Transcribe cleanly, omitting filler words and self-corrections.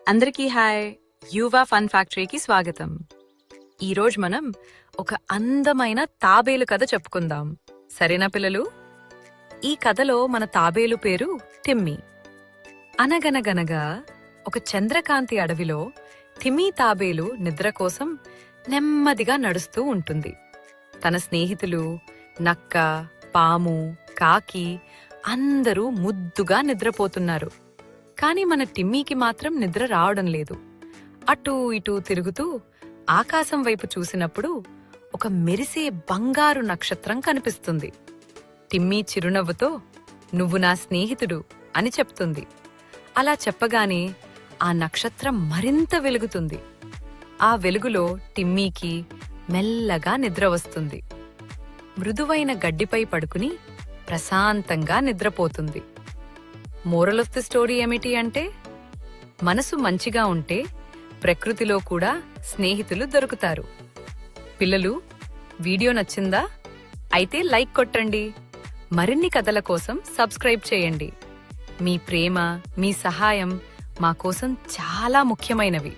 అందరికీ hi. యువా fun ఫ్యాక్టరీకి స్వాగతం. ఈరోజు మనం ఒక అందమైన తాబేలు కథ చెప్పుకుందాం. సరేనా పిల్లలు? ఈ కథలో మన తాబేలు పేరు టిమ్మీ. అనగనగనగా ఒక చంద్రకాంతి అడవిలో తిమ్మీ తాబేలు నిద్ర కోసం నెమ్మదిగా నడుస్తూ ఉంటుంది. తన స్నేహితులు నక్క, పాము, కాకి అందరూ ముద్దుగా నిద్రపోతున్నారు. కాని మన టిమ్మీకి మాత్రం నిద్ర రావడం లేదు. అటూ ఇటూ తిరుగుతూ ఆకాశం వైపు చూసినప్పుడు ఒక మెరిసే బంగారు నక్షత్రం కనిపిస్తుంది. టిమ్మీ చిరునవ్వుతో "నువ్వు నా స్నేహితుడు" అని చెప్తుంది. అలా చెప్పగానే ఆ నక్షత్రం మరింత వెలుగుతుంది. ఆ వెలుగులో టిమ్మీకి మెల్లగా నిద్ర వస్తుంది. మృదువైన గడ్డిపై పడుకుని ప్రశాంతంగా నిద్రపోతుంది. మోరల్ ఆఫ్ ది స్టోరీ ఏమిటి అంటే, మనసు మంచిగా ఉంటే ప్రకృతిలో కూడా స్నేహితులు దొరుకుతారు. పిల్లలు, వీడియో నచ్చిందా? అయితే లైక్ కొట్టండి. మరిన్ని కథల కోసం సబ్స్క్రైబ్ చేయండి. మీ ప్రేమ, మీ సహాయం మా కోసం చాలా ముఖ్యమైనవి.